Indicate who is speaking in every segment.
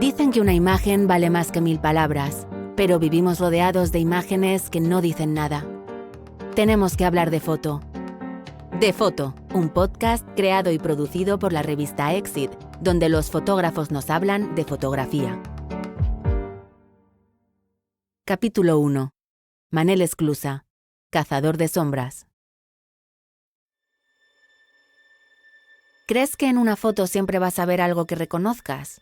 Speaker 1: Dicen que una imagen vale más que 1000 palabras, pero vivimos rodeados de imágenes que no dicen nada. Tenemos que hablar de foto. De Foto, un podcast creado y producido por la revista Exit, donde los fotógrafos nos hablan de fotografía. Capítulo 1. Manel Esclusa, cazador de sombras. ¿Crees que en una foto siempre vas a ver algo que reconozcas?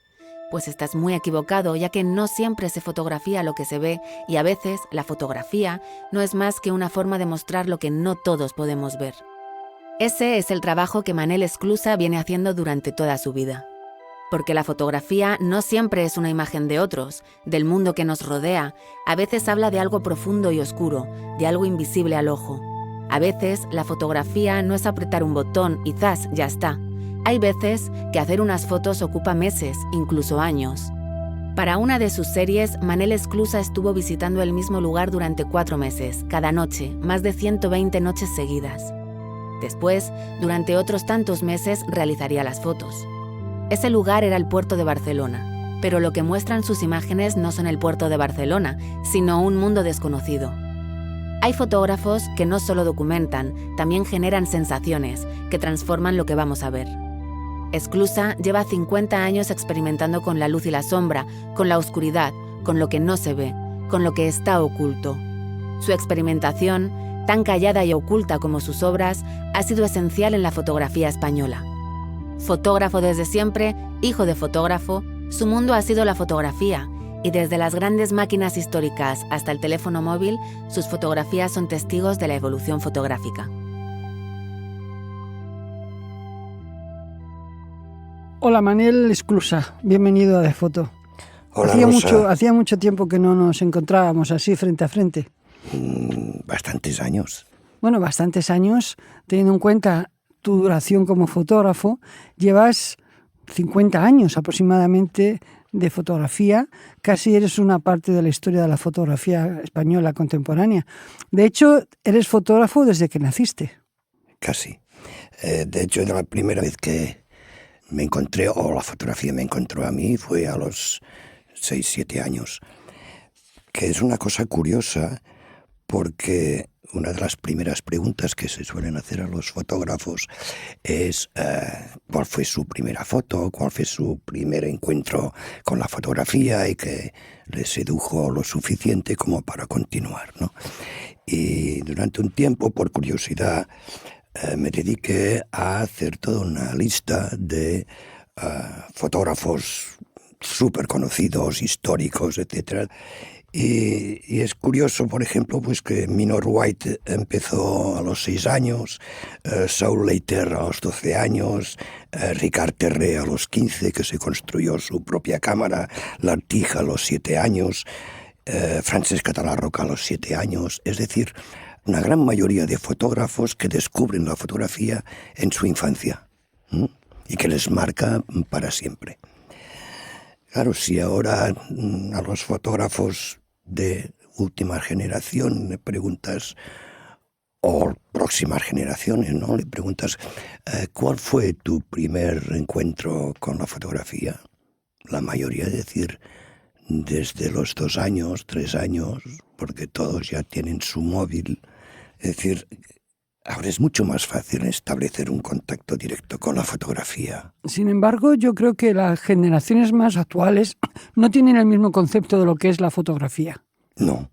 Speaker 1: Pues estás muy equivocado, ya que no siempre se fotografía lo que se ve y a veces la fotografía no es más que una forma de mostrar lo que no todos podemos ver. Ese es el trabajo que Manel Esclusa viene haciendo durante toda su vida. Porque la fotografía no siempre es una imagen de otros, del mundo que nos rodea. A veces habla de algo profundo y oscuro, de algo invisible al ojo. A veces la fotografía no es apretar un botón y ¡zas! Ya está. Hay veces que hacer unas fotos ocupa meses, incluso años. Para una de sus series, Manel Esclusa estuvo visitando el mismo lugar durante 4 meses, cada noche, más de 120 noches seguidas. Después, durante otros tantos meses, realizaría las fotos. Ese lugar era el puerto de Barcelona, pero lo que muestran sus imágenes no son el puerto de Barcelona, sino un mundo desconocido. Hay fotógrafos que no solo documentan, también generan sensaciones que transforman lo que vamos a ver. Esclusa lleva 50 años experimentando con la luz y la sombra, con la oscuridad, con lo que no se ve, con lo que está oculto. Su experimentación, tan callada y oculta como sus obras, ha sido esencial en la fotografía española. Fotógrafo desde siempre, hijo de fotógrafo, su mundo ha sido la fotografía, y desde las grandes máquinas históricas hasta el teléfono móvil, sus fotografías son testigos de la evolución fotográfica.
Speaker 2: Hola, Manel Esclusa, bienvenido a De Foto.
Speaker 3: Hola,
Speaker 2: Hacía mucho tiempo que no nos encontrábamos así frente a frente.
Speaker 3: Bastantes años.
Speaker 2: Bueno, bastantes años, teniendo en cuenta tu duración como fotógrafo. Llevas 50 años aproximadamente de fotografía, casi eres una parte de la historia de la fotografía española contemporánea. De hecho, eres fotógrafo desde que naciste.
Speaker 3: Casi. De hecho, la primera vez que me encontré, o la fotografía me encontró a mí, fue a los 6-7 años. Que es una cosa curiosa, porque una de las primeras preguntas que se suelen hacer a los fotógrafos es cuál fue su primera foto, cuál fue su primer encuentro con la fotografía y que les sedujo lo suficiente como para continuar, ¿no? Y durante un tiempo, por curiosidad, me dediqué a hacer toda una lista de fotógrafos súper conocidos, históricos, etc. Y es curioso, por ejemplo, pues que Minor White empezó a los 6 años, Saul Leiter a los 12 años, Ricard Terré a los 15, que se construyó su propia cámara, L'Artiga a los 7 años, Francesc Català-Roca a los 7 años, es decir, una gran mayoría de fotógrafos que descubren la fotografía en su infancia, y que les marca para siempre. Claro, si ahora a los fotógrafos de última generación le preguntas, o próximas generaciones, ¿no? Le preguntas, ¿cuál fue tu primer encuentro con la fotografía? La mayoría decir, desde los 2 años, 3 años, porque todos ya tienen su móvil. Es decir, ahora es mucho más fácil establecer un contacto directo con la fotografía.
Speaker 2: Sin embargo, yo creo que las generaciones más actuales no tienen el mismo concepto de lo que es la fotografía.
Speaker 3: No.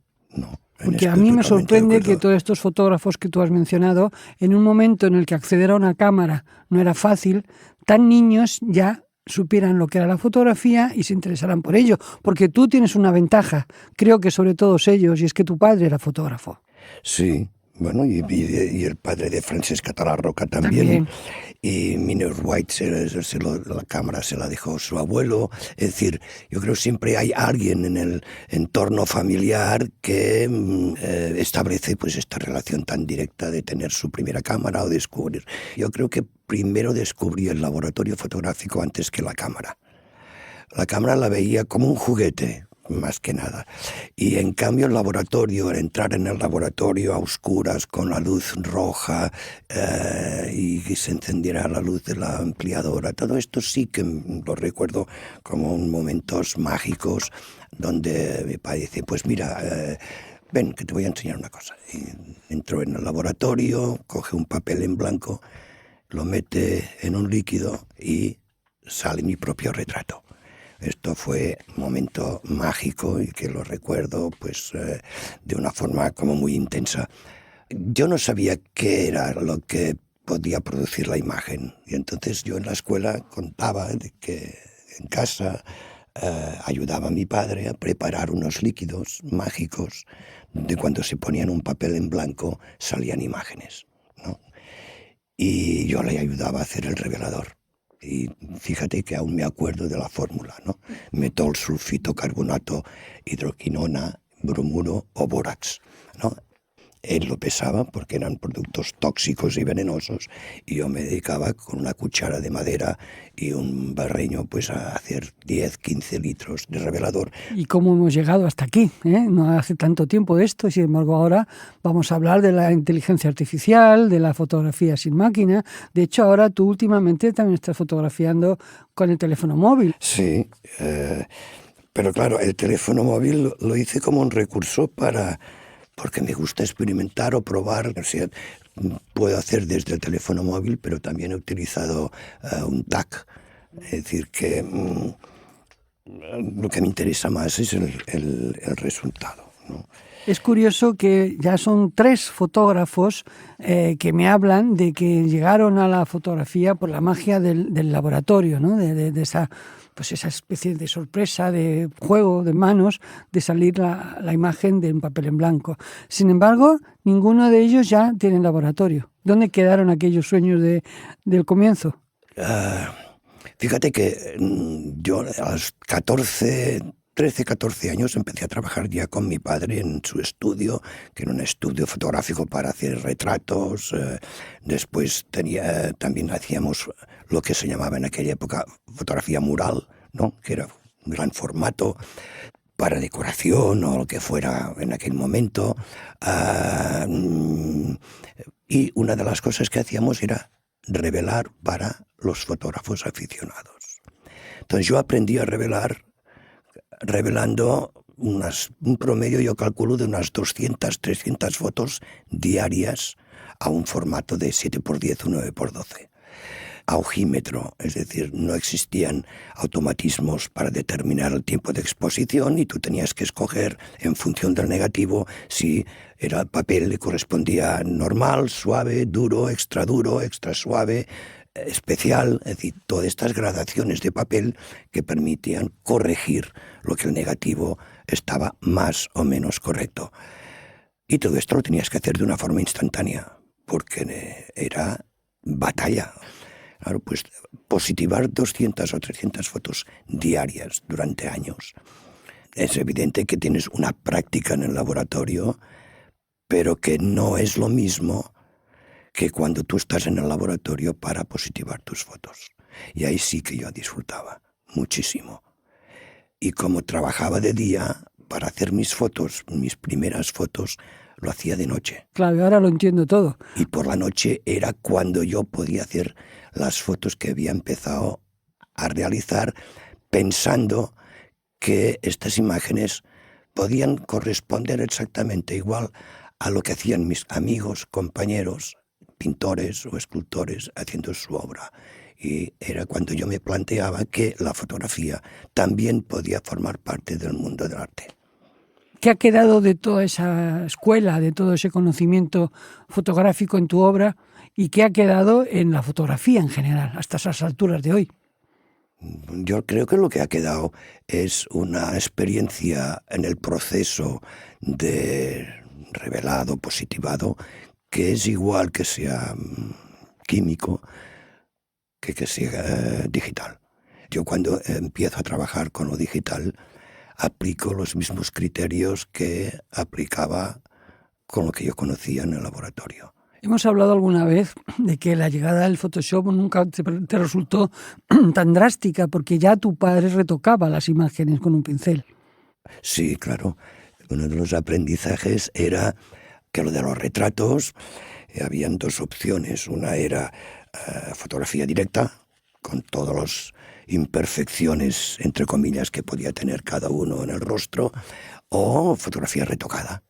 Speaker 2: Porque a mí me sorprende que todos estos fotógrafos que tú has mencionado, en un momento en el que acceder a una cámara no era fácil, tan niños ya supieran lo que era la fotografía y se interesaran por ello. Porque tú tienes una ventaja, creo que sobre todos ellos, y es que tu padre era fotógrafo.
Speaker 3: Sí. Bueno, y el padre de Francesc Català-Roca también. Y Minor White, la cámara se la dejó su abuelo. Es decir, yo creo que siempre hay alguien en el entorno familiar que establece pues esta relación tan directa de tener su primera cámara o descubrir. Yo creo que primero descubrí el laboratorio fotográfico antes que la cámara. La cámara la veía como un juguete, más que nada. Y en cambio el laboratorio, el entrar en el laboratorio a oscuras con la luz roja y que se encendiera la luz de la ampliadora, todo esto sí que lo recuerdo como momentos mágicos donde mi padre dice, pues mira, ven que te voy a enseñar una cosa. Y entró en el laboratorio, coge un papel en blanco, lo mete en un líquido y sale mi propio retrato. Esto fue un momento mágico y que lo recuerdo pues de una forma como muy intensa. Yo no sabía qué era lo que podía producir la imagen y entonces yo en la escuela contaba de que en casa ayudaba a mi padre a preparar unos líquidos mágicos de cuando se ponían un papel en blanco salían imágenes, ¿no? Y yo le ayudaba a hacer el revelador. Y fíjate que aún me acuerdo de la fórmula, ¿no? Metol, sulfito, carbonato, hidroquinona, bromuro o bórax, ¿no? Él lo pesaba porque eran productos tóxicos y venenosos y yo me dedicaba con una cuchara de madera y un barreño pues a hacer 10, 15 litros de revelador.
Speaker 2: ¿Y cómo hemos llegado hasta aquí? No hace tanto tiempo de esto, sin embargo ahora vamos a hablar de la inteligencia artificial, de la fotografía sin máquina. De hecho ahora tú últimamente también estás fotografiando con el teléfono móvil.
Speaker 3: Sí, pero claro, el teléfono móvil lo hice como un recurso porque me gusta experimentar o probar. O sea, puedo hacer desde el teléfono móvil, pero también he utilizado un TAC. Es decir, que lo que me interesa más es el resultado, ¿no?
Speaker 2: Es curioso que ya son 3 fotógrafos que me hablan de que llegaron a la fotografía por la magia del laboratorio, ¿no? De esa, pues esa especie de sorpresa, de juego de manos, de salir la imagen de un papel en blanco. Sin embargo, ninguno de ellos ya tiene laboratorio. ¿Dónde quedaron aquellos sueños del comienzo?
Speaker 3: Fíjate que yo a los 13, 14 años empecé a trabajar ya con mi padre en su estudio, que era un estudio fotográfico para hacer retratos. Después también hacíamos lo que se llamaba en aquella época fotografía mural, ¿no? Que era un gran formato para decoración o lo que fuera en aquel momento. Y una de las cosas que hacíamos era revelar para los fotógrafos aficionados. Entonces yo aprendí a revelando un promedio, yo calculo, de unas 200, 300 fotos diarias a un formato de 7x10 o 9x12. A ojímetro, es decir, no existían automatismos para determinar el tiempo de exposición y tú tenías que escoger en función del negativo si era el papel le correspondía normal, suave, duro, extra suave, especial, es decir, todas estas gradaciones de papel que permitían corregir lo que el negativo estaba más o menos correcto. Y todo esto lo tenías que hacer de una forma instantánea, porque era batalla. Claro, pues positivar 200 o 300 fotos diarias durante años. Es evidente que tienes una práctica en el laboratorio, pero que no es lo mismo que cuando tú estás en el laboratorio para positivar tus fotos. Y ahí sí que yo disfrutaba muchísimo. Y como trabajaba de día, para hacer mis fotos, mis primeras fotos, lo hacía de noche.
Speaker 2: Claro, ahora lo entiendo todo.
Speaker 3: Y por la noche era cuando yo podía hacer las fotos que había empezado a realizar, pensando que estas imágenes podían corresponder exactamente igual a lo que hacían mis amigos, compañeros, pintores o escultores haciendo su obra. Y era cuando yo me planteaba que la fotografía también podía formar parte del mundo del arte.
Speaker 2: ¿Qué ha quedado de toda esa escuela, de todo ese conocimiento fotográfico en tu obra y qué ha quedado en la fotografía en general, hasta esas alturas de hoy?
Speaker 3: Yo creo que lo que ha quedado es una experiencia en el proceso de revelado, positivado, que es igual que sea químico que sea digital. Yo cuando empiezo a trabajar con lo digital aplico los mismos criterios que aplicaba con lo que yo conocía en el laboratorio.
Speaker 2: Hemos hablado alguna vez de que la llegada del Photoshop nunca te resultó tan drástica porque ya tu padre retocaba las imágenes con un pincel.
Speaker 3: Sí, claro. Uno de los aprendizajes era que lo de los retratos, habían dos opciones. Una era fotografía directa, con todas las imperfecciones, entre comillas, que podía tener cada uno en el rostro, o fotografía retocada.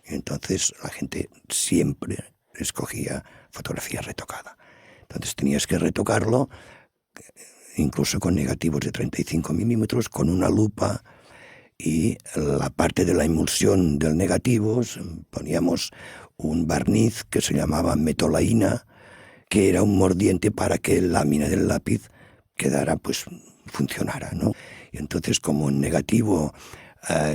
Speaker 3: Y entonces la gente siempre escogía fotografía retocada. Entonces tenías que retocarlo, incluso con negativos de 35 milímetros, con una lupa, y la parte de la emulsión del negativo poníamos un barniz que se llamaba metolaína, que era un mordiente para que la lámina del lápiz quedara, pues funcionara, ¿no? Y entonces, como en negativo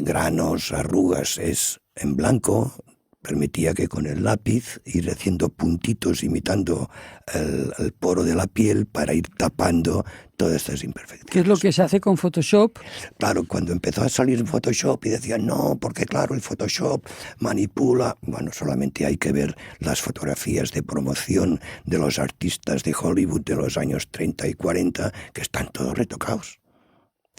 Speaker 3: granos, arrugas es en blanco, permitía que con el lápiz ir haciendo puntitos imitando el poro de la piel para ir tapando todas estas imperfecciones.
Speaker 2: ¿Qué es lo que se hace con Photoshop?
Speaker 3: Claro, cuando empezó a salir Photoshop y decían, no, porque claro, el Photoshop manipula. Bueno, solamente hay que ver las fotografías de promoción de los artistas de Hollywood de los años 30 y 40, que están todos retocados.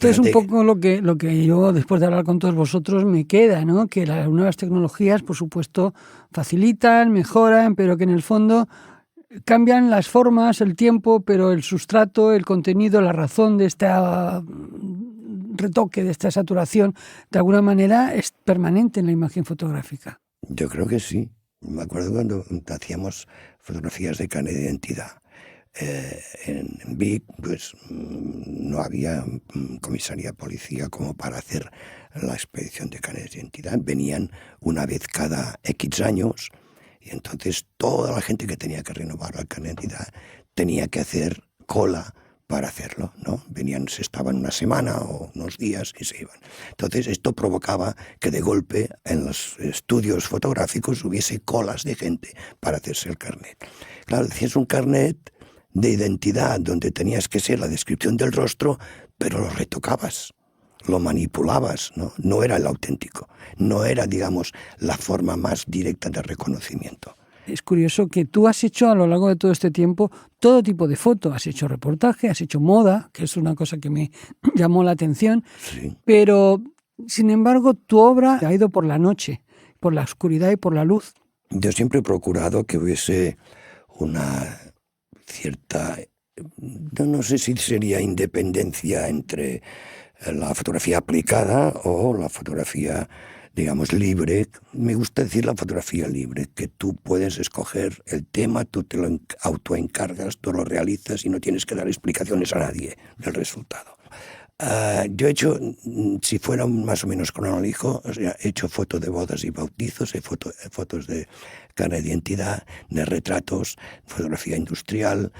Speaker 2: Esto es un poco lo que yo, después de hablar con todos vosotros, me queda, ¿no? Que las nuevas tecnologías, por supuesto, facilitan, mejoran, pero que en el fondo cambian las formas, el tiempo, pero el sustrato, el contenido, la razón de este retoque, de esta saturación, de alguna manera es permanente en la imagen fotográfica.
Speaker 3: Yo creo que sí. Me acuerdo cuando hacíamos fotografías de carnet de identidad. En Vic, pues no había comisaría policía como para hacer la expedición de carnet de identidad. Venían una vez cada X años y entonces toda la gente que tenía que renovar la carnet de identidad tenía que hacer cola para hacerlo, ¿no? Venían, se estaban una semana o unos días y se iban. Entonces esto provocaba que de golpe en los estudios fotográficos hubiese colas de gente para hacerse el carnet. Claro, decías un carnet de identidad donde tenías que ser la descripción del rostro, pero lo retocabas, lo manipulabas, ¿no? No era el auténtico, no era, digamos, la forma más directa de reconocimiento.
Speaker 2: Es curioso que tú has hecho a lo largo de todo este tiempo todo tipo de foto. Has hecho reportaje, has hecho moda, que es una cosa que me llamó la atención,
Speaker 3: Sí.
Speaker 2: pero sin embargo tu obra ha ido por la noche, por la oscuridad y por la luz.
Speaker 3: Yo siempre he procurado que hubiese una cierta, no sé si sería independencia entre la fotografía aplicada o la fotografía, digamos, libre. Me gusta decir la fotografía libre, que tú puedes escoger el tema, tú te lo autoencargas, tú lo realizas y no tienes que dar explicaciones a nadie del resultado. Yo he hecho, si fuera más o menos cronológico, o sea, he hecho fotos de bodas y bautizos, he fotos de carnet de identidad, de retratos, fotografía industrial.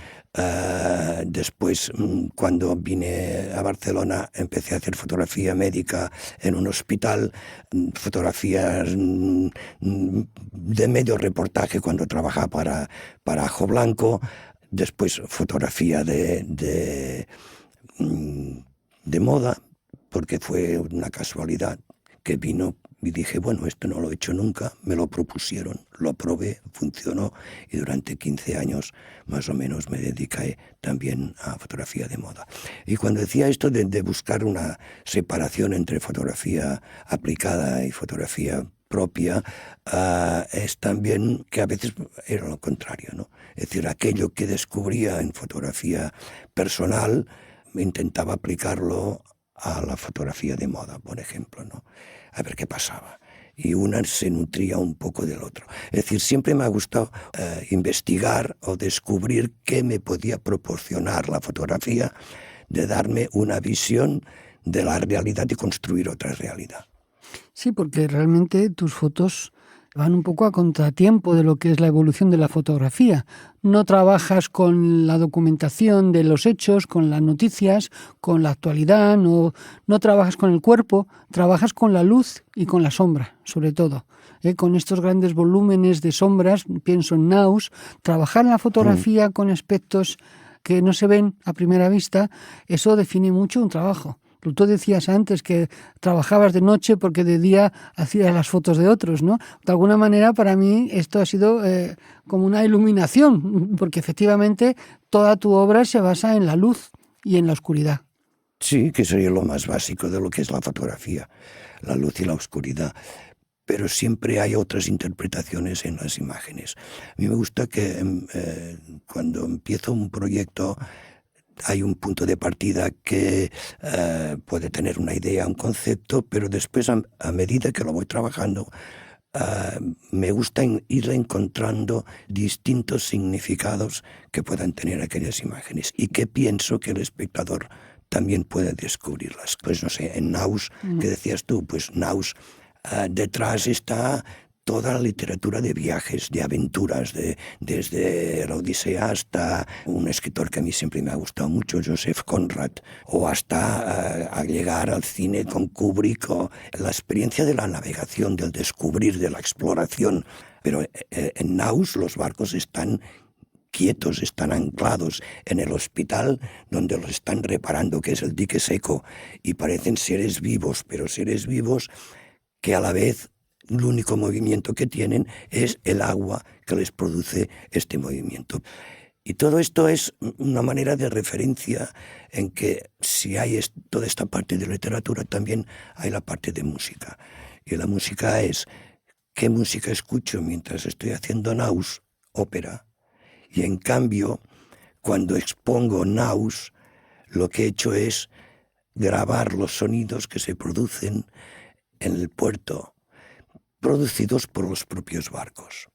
Speaker 3: Después, cuando vine a Barcelona, empecé a hacer fotografía médica en un hospital, fotografías de medio reportaje cuando trabajaba para Ajo Blanco, después fotografía de moda, porque fue una casualidad que vino y dije, bueno, esto no lo he hecho nunca, me lo propusieron, lo probé, funcionó y durante 15 años más o menos me dediqué también a fotografía de moda. Y cuando decía esto de buscar una separación entre fotografía aplicada y fotografía propia, es también que a veces era lo contrario, ¿no? Es decir, aquello que descubría en fotografía personal intentaba aplicarlo a la fotografía de moda, por ejemplo, ¿no? A ver qué pasaba. Y una se nutría un poco del otro. Es decir, siempre me ha gustado investigar o descubrir qué me podía proporcionar la fotografía, de darme una visión de la realidad y construir otra realidad.
Speaker 2: Sí, porque realmente tus fotos van un poco a contratiempo de lo que es la evolución de la fotografía. No trabajas con la documentación de los hechos, con las noticias, con la actualidad, no trabajas con el cuerpo, trabajas con la luz y con la sombra, sobre todo. Con estos grandes volúmenes de sombras, pienso en Naus, trabajar en la fotografía con aspectos que no se ven a primera vista, eso define mucho un trabajo. Tú decías antes que trabajabas de noche porque de día hacías las fotos de otros, ¿no? De alguna manera para mí esto ha sido como una iluminación, porque efectivamente toda tu obra se basa en la luz y en la oscuridad.
Speaker 3: Sí, que sería lo más básico de lo que es la fotografía, la luz y la oscuridad. Pero siempre hay otras interpretaciones en las imágenes. A mí me gusta que cuando empiezo un proyecto hay un punto de partida que puede tener una idea, un concepto, pero después a medida que lo voy trabajando, me gusta ir encontrando distintos significados que puedan tener aquellas imágenes y que pienso que el espectador también puede descubrirlas. Pues no sé, en Naus, que decías tú, pues Naus, detrás está toda la literatura de viajes, de aventuras, desde la Odisea hasta un escritor que a mí siempre me ha gustado mucho, Joseph Conrad, o hasta a llegar al cine con Kubrick, o la experiencia de la navegación, del descubrir, de la exploración. Pero en Naus los barcos están quietos, están anclados en el hospital donde los están reparando, que es el dique seco, y parecen seres vivos, pero seres vivos que a la vez el único movimiento que tienen es el agua que les produce este movimiento. Y todo esto es una manera de referencia en que si hay toda esta parte de literatura, también hay la parte de música. Y la música es qué música escucho mientras estoy haciendo Naus, ópera. Y en cambio, cuando expongo Naus, lo que he hecho es grabar los sonidos que se producen en el puerto, producidos por los propios barcos.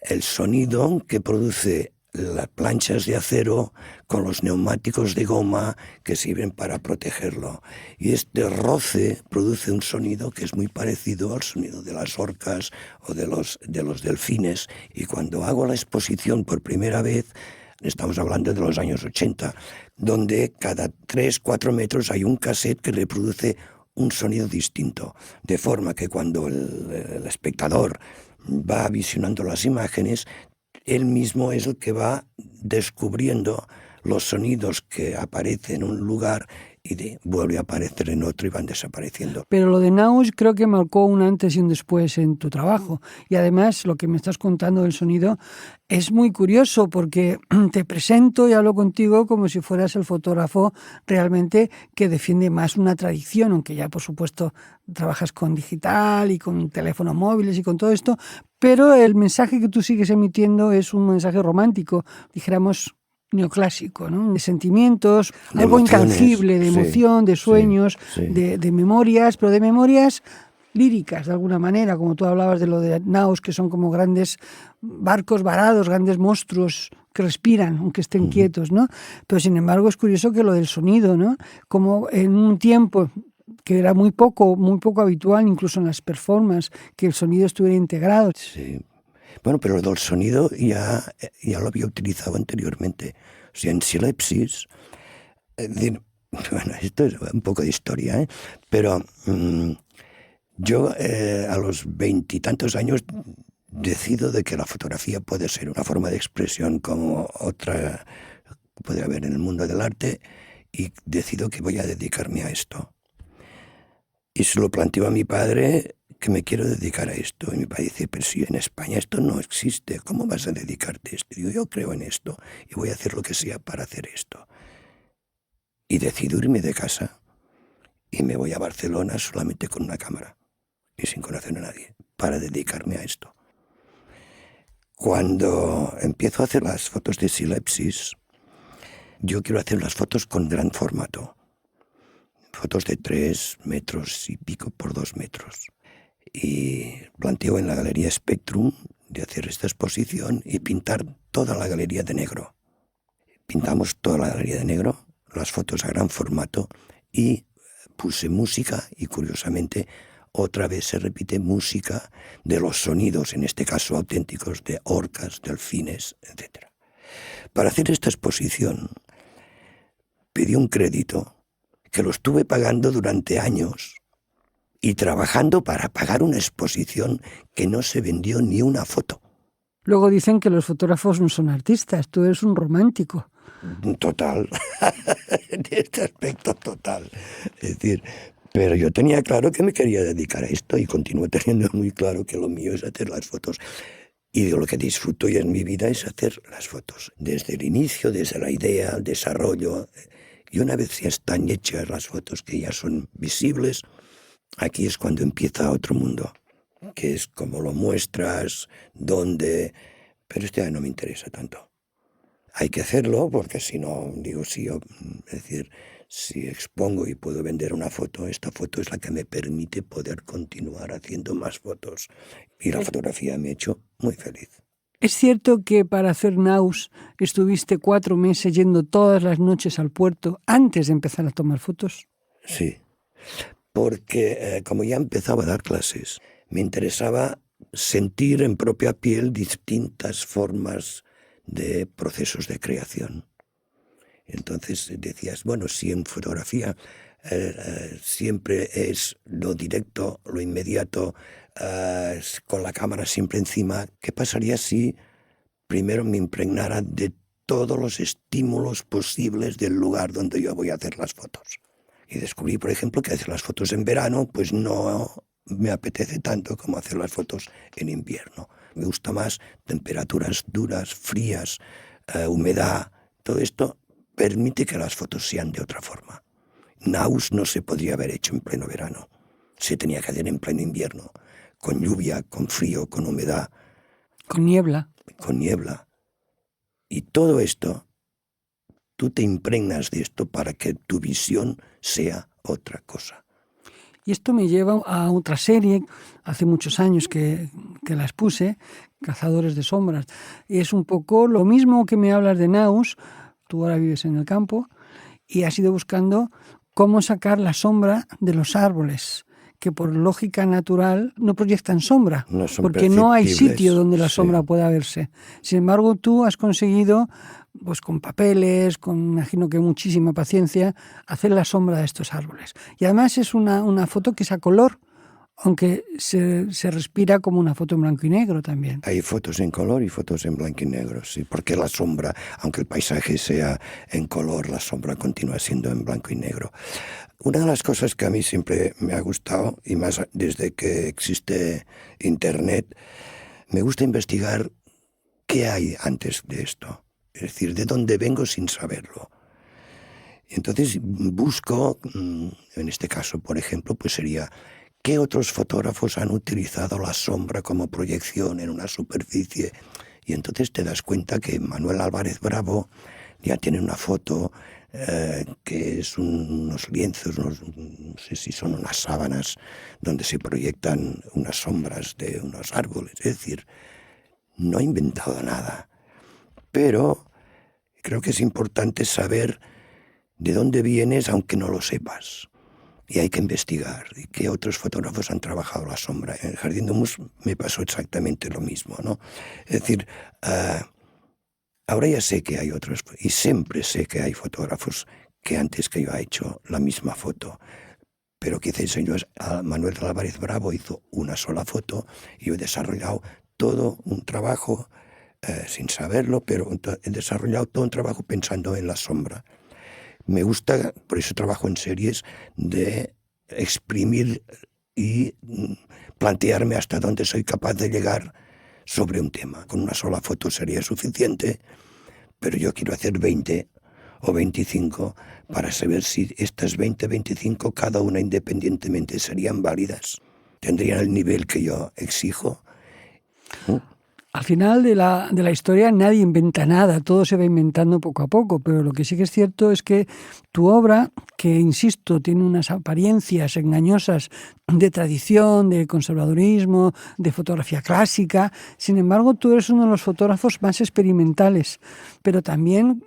Speaker 3: El sonido que produce las planchas de acero con los neumáticos de goma que sirven para protegerlo. Y este roce produce un sonido que es muy parecido al sonido de las orcas o de los delfines. Y cuando hago la exposición por primera vez, estamos hablando de los años 80, donde cada 3-4 metros hay un cassette que reproduce un sonido distinto, de forma que cuando el espectador va visionando las imágenes, él mismo es el que va descubriendo los sonidos que aparecen en un lugar y vuelve a aparecer en otro y van desapareciendo.
Speaker 2: Pero lo de Naus creo que marcó un antes y un después en tu trabajo. Y además lo que me estás contando del sonido es muy curioso porque te presento y hablo contigo como si fueras el fotógrafo realmente que defiende más una tradición, aunque ya por supuesto trabajas con digital y con teléfonos móviles y con todo esto, pero el mensaje que tú sigues emitiendo es un mensaje romántico, dijéramos neoclásico, ¿no? De sentimientos,
Speaker 3: De
Speaker 2: algo
Speaker 3: emociones,
Speaker 2: intangible, de emoción, de sueños,
Speaker 3: sí.
Speaker 2: de memorias, pero de memorias líricas de alguna manera, como tú hablabas de lo de Naus, que son como grandes barcos varados, grandes monstruos que respiran, aunque estén quietos, ¿no? Pero sin embargo es curioso que lo del sonido, ¿no? Como en un tiempo que era muy poco habitual, incluso en las performances, que el sonido estuviera integrado.
Speaker 3: Sí. Bueno, pero lo del sonido ya lo había utilizado anteriormente. O sea, en Silepsis, bueno, esto es un poco de historia, pero yo a los 20 y tantos años decido de que la fotografía puede ser una forma de expresión como otra que puede haber en el mundo del arte y decido que voy a dedicarme a esto. Y se lo planteo a mi padre que me quiero dedicar a esto. Y mi padre dice, pero si en España esto no existe, ¿cómo vas a dedicarte a esto? Y yo creo en esto y voy a hacer lo que sea para hacer esto. Y decido irme de casa y me voy a Barcelona solamente con una cámara y sin conocer a nadie para dedicarme a esto. Cuando empiezo a hacer las fotos de Silepsis, yo quiero hacer las fotos con gran formato. Fotos de 3 metros y pico por 2 metros. Y planteo en la Galería Spectrum de hacer esta exposición y pintar toda la galería de negro. Pintamos toda la galería de negro, las fotos a gran formato y puse música y curiosamente otra vez se repite música de los sonidos, en este caso auténticos, de orcas, delfines, etc. Para hacer esta exposición pedí un crédito que lo estuve pagando durante años y trabajando para pagar una exposición que no se vendió ni una foto.
Speaker 2: Luego dicen que los fotógrafos no son artistas, tú eres un romántico.
Speaker 3: Total, en este aspecto total. Es decir, pero yo tenía claro que me quería dedicar a esto y continúo teniendo muy claro que lo mío es hacer las fotos. Y de lo que disfruto yo en mi vida es hacer las fotos. Desde el inicio, desde la idea, el desarrollo, Y una vez ya están hechas las fotos, que ya son visibles, aquí es cuando empieza otro mundo, que es cómo lo muestras, dónde... Pero esto ya no me interesa tanto. Hay que hacerlo porque si no, digo, si yo, es decir, si expongo y puedo vender una foto, esta foto es la que me permite poder continuar haciendo más fotos. Y la fotografía me ha hecho muy feliz.
Speaker 2: ¿Es cierto que para hacer Naus estuviste 4 meses yendo todas las noches al puerto antes de empezar a tomar fotos?
Speaker 3: Sí, porque como ya empezaba a dar clases, me interesaba sentir en propia piel distintas formas de procesos de creación. Entonces decías, bueno, si en fotografía siempre es lo directo, lo inmediato, con la cámara siempre encima, ¿qué pasaría si primero me impregnara de todos los estímulos posibles del lugar donde yo voy a hacer las fotos? Y descubrí, por ejemplo, que hacer las fotos en verano pues no me apetece tanto como hacer las fotos en invierno. Me gusta más temperaturas duras, frías, humedad. Todo esto permite que las fotos sean de otra forma. Naus no se podría haber hecho en pleno verano. Se tenía que hacer en pleno invierno, con lluvia, con frío, con humedad.
Speaker 2: Con niebla.
Speaker 3: Con niebla. Y todo esto, tú te impregnas de esto para que tu visión sea otra cosa.
Speaker 2: Y esto me lleva a otra serie, hace muchos años que la expuse, Cazadores de Sombras. Y es un poco lo mismo que me hablas de Naus, tú ahora vives en el campo, y has ido buscando cómo sacar la sombra de los árboles, que por lógica natural no proyectan sombra,
Speaker 3: No son
Speaker 2: porque no hay
Speaker 3: perceptibles,
Speaker 2: sitio donde la
Speaker 3: sí.
Speaker 2: sombra pueda verse. Sin embargo, tú has conseguido, pues con papeles, con imagino que muchísima paciencia, hacer la sombra de estos árboles. Y además es una foto que es a color, aunque se respira como una foto en blanco y negro también.
Speaker 3: Hay fotos en color y fotos en blanco y negro, sí, porque la sombra, aunque el paisaje sea en color, la sombra continúa siendo en blanco y negro. Una de las cosas que a mí siempre me ha gustado, y más desde que existe Internet, me gusta investigar qué hay antes de esto. Es decir, de dónde vengo sin saberlo. Y entonces busco, en este caso, por ejemplo, pues sería qué otros fotógrafos han utilizado la sombra como proyección en una superficie. Y entonces te das cuenta que Manuel Álvarez Bravo ya tiene una foto que es unos lienzos, no sé si son unas sábanas, donde se proyectan unas sombras de unos árboles. Es decir, no ha inventado nada. Pero creo que es importante saber de dónde vienes, aunque no lo sepas. Y hay que investigar. ¿Y qué otros fotógrafos han trabajado la sombra? En el Jardín de Humus me pasó exactamente lo mismo, ¿no? Es decir, ahora ya sé que hay otros, y siempre sé que hay fotógrafos que antes que yo ha hecho la misma foto. Pero quizás Manuel Álvarez Bravo hizo una sola foto y yo he desarrollado todo un trabajo, sin saberlo, pero he desarrollado todo un trabajo pensando en la sombra. Me gusta, por eso trabajo en series, de exprimir y plantearme hasta dónde soy capaz de llegar sobre un tema. Con una sola foto sería suficiente, pero yo quiero hacer 20 o 25 para saber si estas 20, 25, cada una independientemente, serían válidas. Tendrían el nivel que yo exijo.
Speaker 2: Al final de la historia nadie inventa nada, todo se va inventando poco a poco, pero lo que sí que es cierto es que tu obra, que insisto, tiene unas apariencias engañosas de tradición, de conservadurismo, de fotografía clásica, sin embargo tú eres uno de los fotógrafos más experimentales, pero también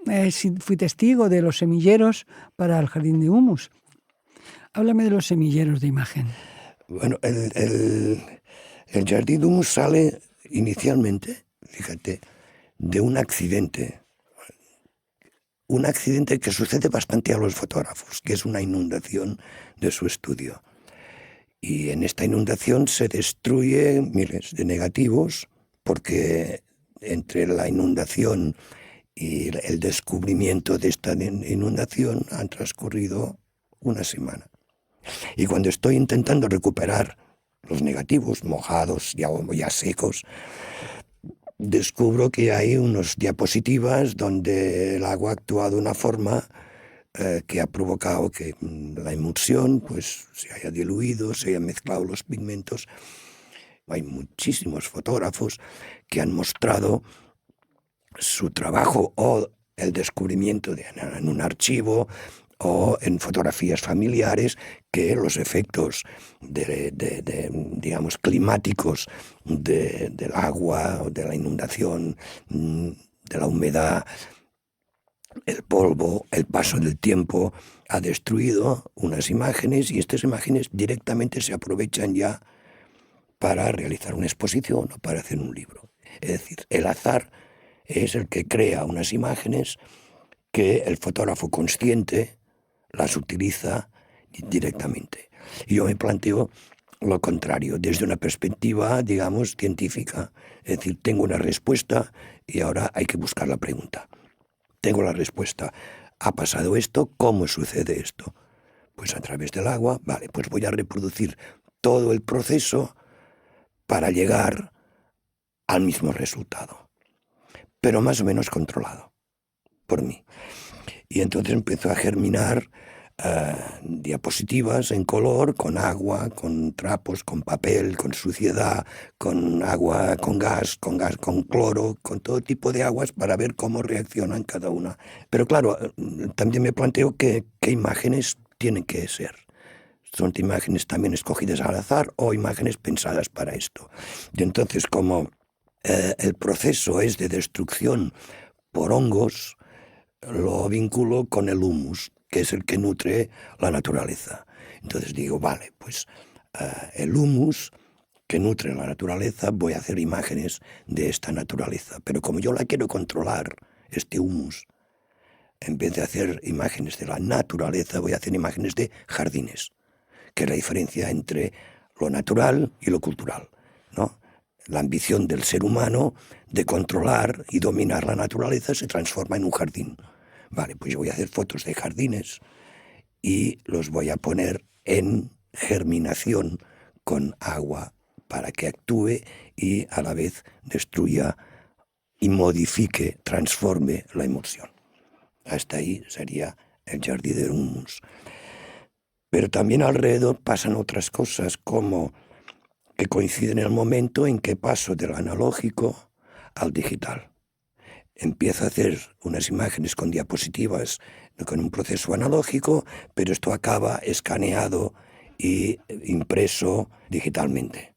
Speaker 2: fui testigo de los semilleros para el Jardín de Humus. Háblame de los semilleros de imagen.
Speaker 3: Bueno, el Jardín de Humus sale inicialmente, fíjate, de un accidente que sucede bastante a los fotógrafos, que es una inundación de su estudio. Y en esta inundación se destruyen miles de negativos, porque entre la inundación y el descubrimiento de esta inundación han transcurrido una semana. Y cuando estoy intentando recuperar los negativos mojados, ya secos, descubro que hay unas diapositivas donde el agua actúa de una forma que ha provocado que la emulsión pues se haya diluido, se hayan mezclado los pigmentos. Hay muchísimos fotógrafos que han mostrado su trabajo o el descubrimiento en un archivo o en fotografías familiares, que los efectos digamos, climáticos del agua, de la inundación, de la humedad, el polvo, el paso del tiempo, ha destruido unas imágenes, y estas imágenes directamente se aprovechan ya para realizar una exposición o para hacer un libro. Es decir, el azar es el que crea unas imágenes que el fotógrafo consciente las utiliza directamente. Y yo me planteo lo contrario, desde una perspectiva, digamos, científica. Es decir, tengo una respuesta y ahora hay que buscar la pregunta. Tengo la respuesta. ¿Ha pasado esto? ¿Cómo sucede esto? Pues a través del agua. Vale, pues voy a reproducir todo el proceso para llegar al mismo resultado, pero más o menos controlado por mí. Y entonces empezó a germinar diapositivas en color, con agua, con trapos, con papel, con suciedad, con agua, con gas, con cloro, con todo tipo de aguas, para ver cómo reaccionan cada una. Pero claro, también me planteo qué imágenes tienen que ser. Son imágenes también escogidas al azar o imágenes pensadas para esto. Y entonces, como el proceso es de destrucción por hongos, lo vinculo con el humus, que es el que nutre la naturaleza. Entonces digo, vale, pues el humus que nutre la naturaleza, voy a hacer imágenes de esta naturaleza. Pero como yo la quiero controlar, este humus, en vez de hacer imágenes de la naturaleza, voy a hacer imágenes de jardines, que es la diferencia entre lo natural y lo cultural, ¿no? La ambición del ser humano de controlar y dominar la naturaleza se transforma en un jardín. Vale, pues yo voy a hacer fotos de jardines y los voy a poner en germinación con agua para que actúe y a la vez destruya y modifique, transforme la emulsión. Hasta ahí sería el jardí del humus. Pero también alrededor pasan otras cosas, como que coinciden en el momento en que paso del analógico al digital. Empiezo a hacer unas imágenes con diapositivas, con un proceso analógico, pero esto acaba escaneado y impreso digitalmente.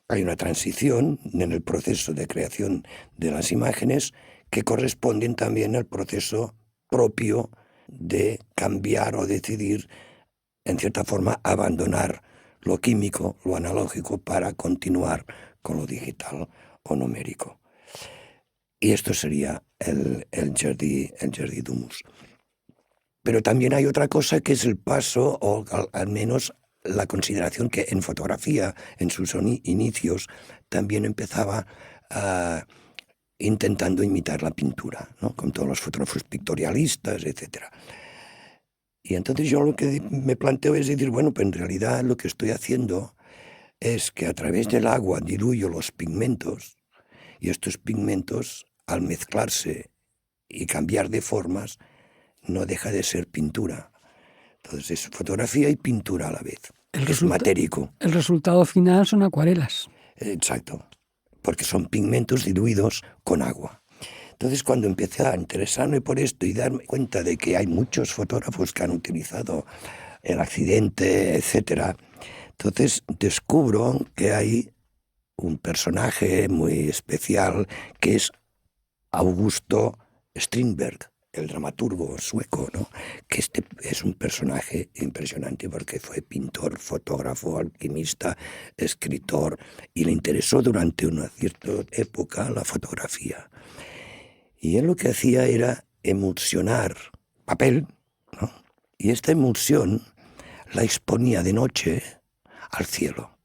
Speaker 3: Hay una transición en el proceso de creación de las imágenes que corresponden también al proceso propio de cambiar o decidir, en cierta forma, abandonar lo químico, lo analógico, para continuar con lo digital o numérico. Y esto sería el jardí d'humus. Pero también hay otra cosa, que es el paso, o al menos la consideración, que en fotografía, en sus inicios, también empezaba intentando imitar la pintura, ¿no? Con todos los fotógrafos pictorialistas, etc. Y entonces yo lo que me planteo es decir, bueno, pues en realidad lo que estoy haciendo es que a través del agua diluyo los pigmentos, y estos pigmentos, al mezclarse y cambiar de formas, no deja de ser pintura. Entonces es fotografía y pintura a la vez. Es matérico.
Speaker 2: El resultado final son acuarelas.
Speaker 3: Exacto, porque son pigmentos diluidos con agua. Entonces, cuando empecé a interesarme por esto y darme cuenta de que hay muchos fotógrafos que han utilizado el accidente, etc., entonces descubro que hay un personaje muy especial, que es Augusto Strindberg, el dramaturgo sueco, ¿no? Que este es un personaje impresionante porque fue pintor, fotógrafo, alquimista, escritor, y le interesó durante una cierta época la fotografía. Y él lo que hacía era emulsionar papel, ¿no? Y esta emulsión la exponía de noche al cielo,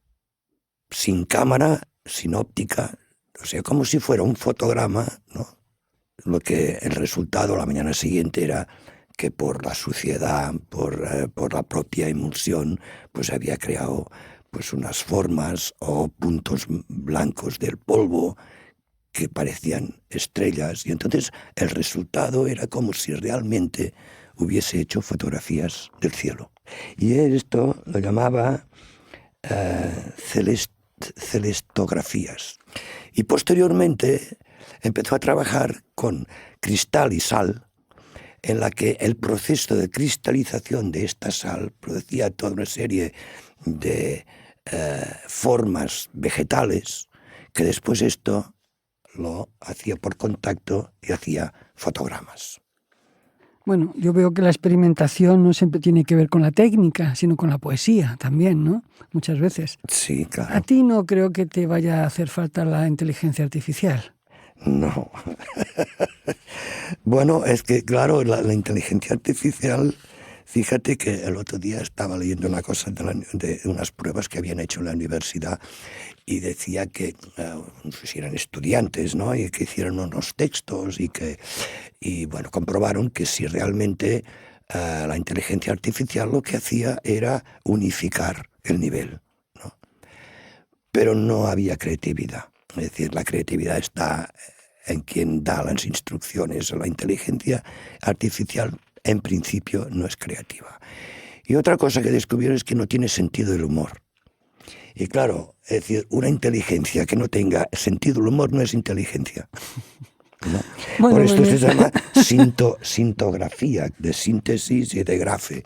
Speaker 3: sin cámara, sin óptica, o sea, como si fuera un fotograma, ¿no? Lo que el resultado la mañana siguiente era que por la suciedad, por la propia emulsión, pues había creado pues unas formas o puntos blancos del polvo que parecían estrellas, y entonces el resultado era como si realmente hubiese hecho fotografías del cielo. Y esto lo llamaba celestografías. Y posteriormente empezó a trabajar con cristal y sal, en la que el proceso de cristalización de esta sal producía toda una serie de formas vegetales, que después esto lo hacía por contacto y hacía fotogramas.
Speaker 2: Bueno, yo veo que la experimentación no siempre tiene que ver con la técnica, sino con la poesía también, ¿no? Muchas veces.
Speaker 3: Sí, claro.
Speaker 2: A ti no creo que te vaya a hacer falta la inteligencia artificial.
Speaker 3: No. Bueno, es que, claro, la inteligencia artificial, fíjate que el otro día estaba leyendo una cosa de unas pruebas que habían hecho en la universidad y decía que, no sé si eran estudiantes, ¿no? Y que hicieron unos textos y bueno, comprobaron que si realmente la inteligencia artificial lo que hacía era unificar el nivel, ¿no? Pero no había creatividad. Es decir, la creatividad está en quien da las instrucciones. La inteligencia artificial, en principio, no es creativa. Y otra cosa que descubrieron es que no tiene sentido del humor. Y claro, es decir, una inteligencia que no tenga sentido del humor no es inteligencia, ¿no?
Speaker 2: Bueno,
Speaker 3: por esto se llama sintografía, de síntesis y de grafe.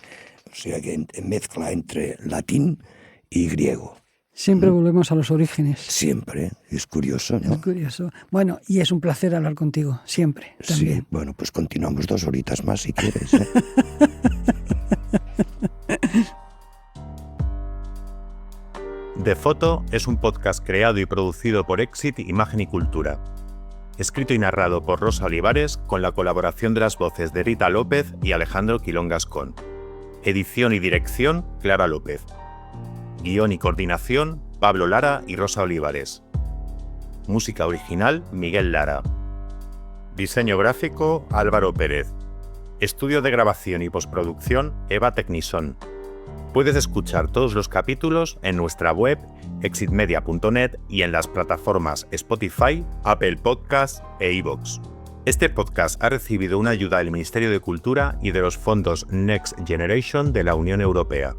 Speaker 3: O sea, que mezcla entre latín y griego.
Speaker 2: Siempre volvemos a los orígenes.
Speaker 3: Siempre, es curioso, ¿no?
Speaker 2: Es curioso. Bueno, y es un placer hablar contigo, siempre, también.
Speaker 3: Sí, bueno, pues continuamos 2 horitas más si quieres, ¿eh?
Speaker 4: De Foto es un podcast creado y producido por Exit Imagen y Cultura. Escrito y narrado por Rosa Olivares con la colaboración de las voces de Rita López y Alejandro Quilón Gascón. Edición y dirección, Clara López. Guión y coordinación, Pablo Lara y Rosa Olivares. Música original, Miguel Lara. Diseño gráfico, Álvaro Pérez. Estudio de grabación y postproducción, Eva Tecnison. Puedes escuchar todos los capítulos en nuestra web, exitmedia.net, y en las plataformas Spotify, Apple Podcasts e iVoox. Este podcast ha recibido una ayuda del Ministerio de Cultura y de los fondos Next Generation de la Unión Europea.